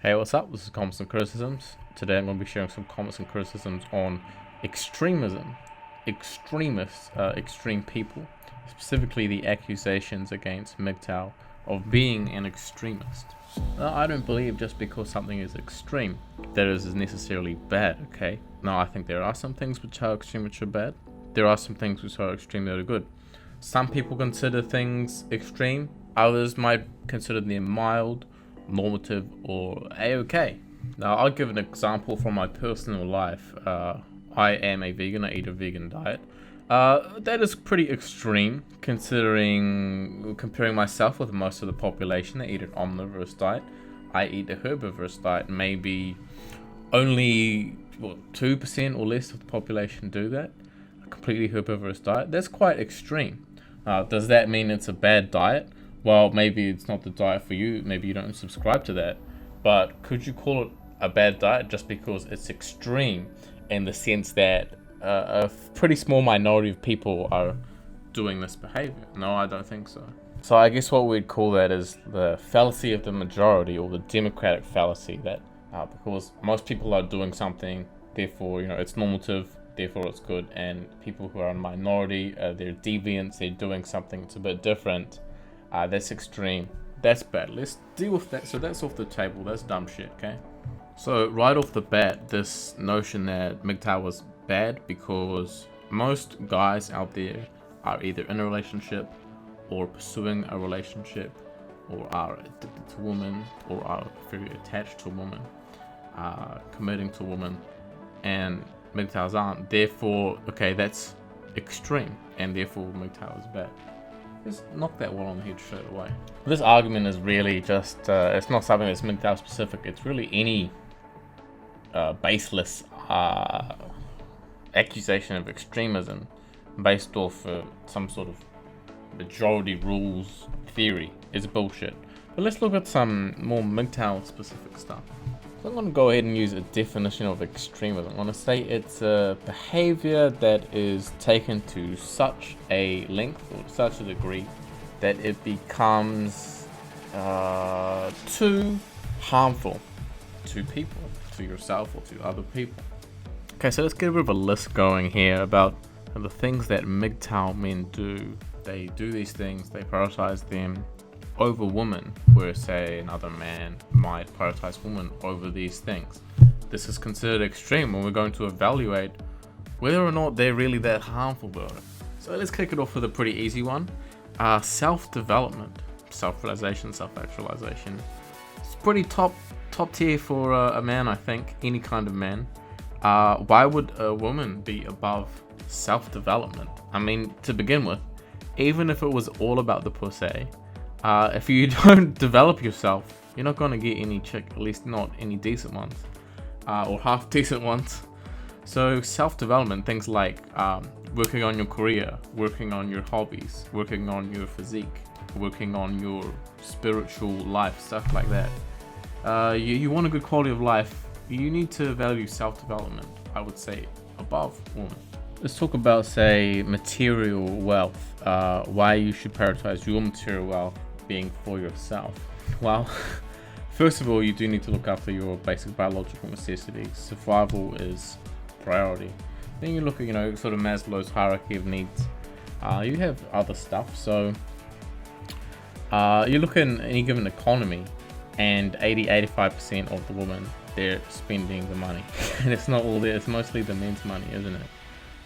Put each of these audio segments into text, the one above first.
Hey, what's up? This is Comments and Criticisms. Today I'm going to be sharing some comments and criticisms on extremism, extremists, extreme people, specifically the accusations against MGTOW of being an extremist. Now, I don't believe just because something is extreme that it is necessarily bad, okay? Now, I think there are some things which are extreme which are bad. There are some things which are extreme that are good. Some people consider things extreme, others might consider them mild, normative, or a-okay. Now, I'll give an example from my personal life. I am a vegan. I eat a vegan diet. That is pretty extreme, comparing myself with most of the population. They eat an omnivorous diet. I eat a herbivorous diet. Maybe only 2% or less of the population do that. A completely herbivorous diet. That's quite extreme. Does that mean it's a bad diet? Well, maybe it's not the diet for you. Maybe you don't subscribe to that. But could you call it a bad diet just because it's extreme in the sense that a pretty small minority of people are doing this behavior? No, I don't think so. So I guess what we'd call that is the fallacy of the majority, or the democratic fallacy, that because most people are doing something, therefore, it's normative, therefore it's good, and people who are a minority, they're deviants, they're doing something that's a bit different, that's extreme, that's bad. Let's deal with that. So that's off the table. That's dumb shit, okay? So right off the bat, this notion that MGTOW was bad because most guys out there are either in a relationship or pursuing a relationship or are addicted to women or are very attached to a woman, committing to a woman, and MGTOWs aren't. Therefore, okay, that's extreme, and therefore MGTOW is bad. Just knock that one on the head straight away. This argument is really just, it's not something that's MGTOW specific. It's really any baseless accusation of extremism based off some sort of majority rules theory is bullshit. But let's look at some more MGTOW specific stuff. So I'm going to go ahead and use a definition of extremism. I'm going to say it's a behavior that is taken to such a length or to such a degree that it becomes too harmful to people, to yourself or to other people. Okay, so let's get a bit of a list going here about the things that MGTOW men do. They do these things, they prioritize them over women, where say another man might prioritize women over these things. This is considered extreme when we're going to evaluate whether or not they're really that harmful, bro. So let's kick it off with a pretty easy one. Self-development, self-realization, self-actualization. It's pretty top tier for a man, I think, any kind of man. Why would a woman be above self-development? I mean, to begin with, even if it was all about the pussy, if you don't develop yourself, you're not going to get any chick, at least not any decent ones, or half decent ones. So self-development, things like working on your career, working on your hobbies, working on your physique, working on your spiritual life, stuff like that. You want a good quality of life, you need to value self-development, I would say, above women. Let's talk about, say, material wealth. Why you should prioritize your material wealth being for yourself. Well, first of all, you do need to look after your basic biological necessities. Survival is priority. Then you look at, sort of Maslow's hierarchy of needs. You have other stuff. So you look in any given economy, and 80-85% of the women, they're spending the money. And it's not all there. It's mostly the men's money, isn't it?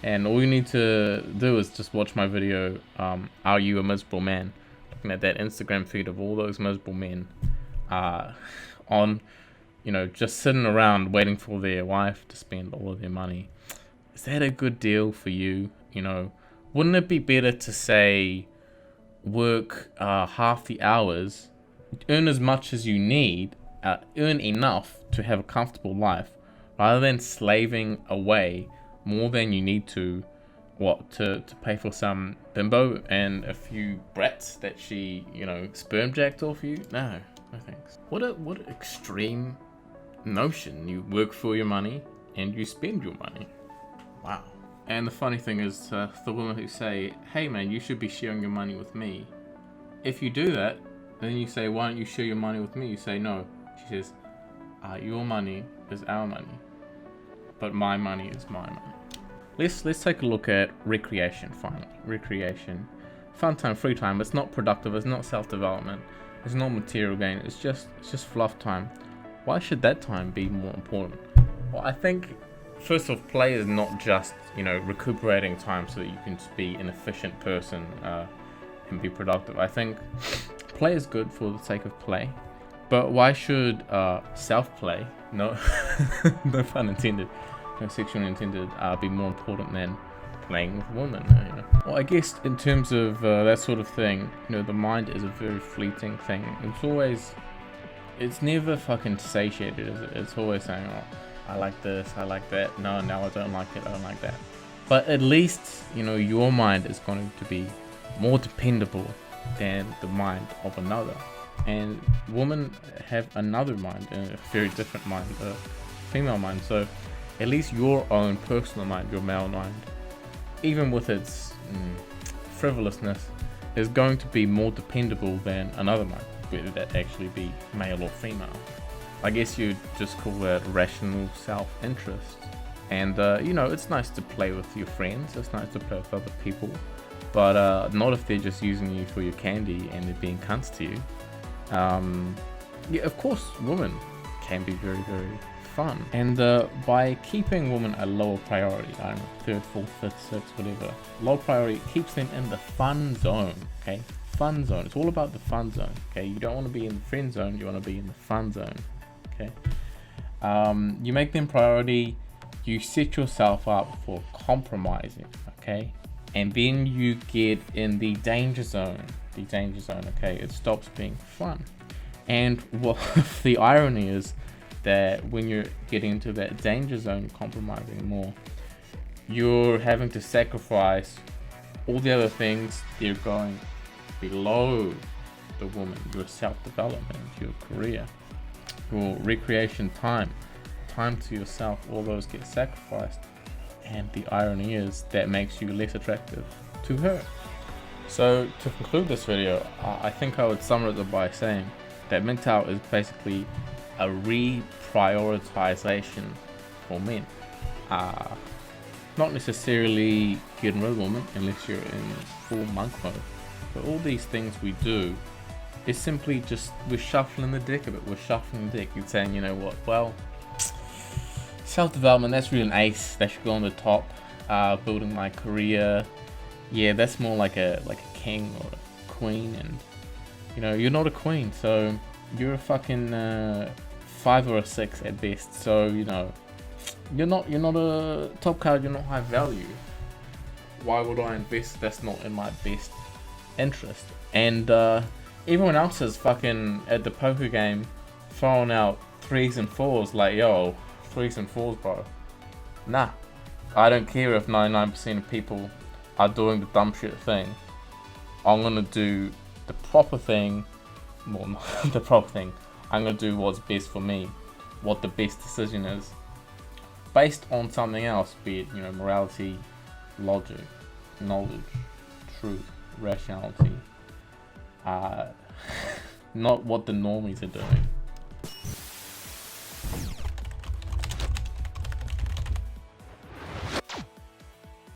And all you need to do is just watch my video, Are You a Miserable Man? Looking at that Instagram feed of all those miserable men on, just sitting around waiting for their wife to spend all of their money. Is that a good deal for you? Wouldn't it be better to say work half the hours, earn as much as you need, earn enough to have a comfortable life, rather than slaving away more than you need to pay for some bimbo and a few brats that she, sperm jacked off you? No thanks. What an extreme notion. You work for your money and you spend your money. Wow. And the funny thing is, the women who say, hey man, you should be sharing your money with me. If you do that, then you say, why don't you share your money with me? You say no. She says, Your money is our money, but my money is my money. Let's take a look at recreation finally. Recreation, fun time, free time. It's not productive. It's not self-development. It's not material gain. It's just fluff time. Why should that time be more important? Well, I think first off, play is not just recuperating time so that you can just be an efficient person and be productive. I think play is good for the sake of play, but why should self-play, no pun intended, no sexually intended, be more important than playing with women? Well, I guess in terms of that sort of thing, the mind is a very fleeting thing. It's never fucking satiated, is it? It's always saying, oh, I like this, I like that, no, I don't like it, I don't like that. But at least your mind is going to be more dependable than the mind of another, and women have another mind, a very different mind, a female mind. So at least your own personal mind, your male mind, even with its frivolousness, is going to be more dependable than another mind, whether that actually be male or female. I guess you'd just call that rational self-interest. And it's nice to play with your friends, it's nice to play with other people, but not if they're just using you for your candy and they're being cunts to you. Yeah, of course, women can be very, very fun, and by keeping women a lower priority, I don't know, third, fourth, fifth, sixth, whatever, low priority keeps them in the fun zone. Okay, fun zone. It's all about the fun zone. Okay, you don't want to be in the friend zone. You want to be in the fun zone. Okay, you make them priority. You set yourself up for compromising. Okay, and then you get in the danger zone. The danger zone. Okay, it stops being fun. And what the irony is that when you're getting into that danger zone, compromising more, you're having to sacrifice all the other things that are going below the woman, your self-development, your career, your recreation time to yourself. All those get sacrificed, and the irony is that makes you less attractive to her. So to conclude this video, I think I would summarize it by saying that MGTOW is basically a reprioritization for men. Not necessarily getting rid of women unless you're in full monk mode, but all these things we do is simply just, we're shuffling the deck a bit. We're shuffling the deck and saying, you know what, well, self-development, that's really an ace, that should go on the top. Building my career, yeah, that's more like a king or a queen, and you're not a queen, so you're a fucking 5 or a 6 at best. So you're not a top card. You're not high value. Why would I invest? That's not in my best interest. And everyone else is fucking at the poker game throwing out 3s and 4s. Like, yo, 3s and 4s, bro. Nah, I don't care if 99% of people are doing the dumb shit thing. I'm gonna do the proper thing. Well, not the proper thing. I'm gonna do what's best for me, what the best decision is, based on something else, be it morality, logic, knowledge, truth, rationality, not what the normies are doing.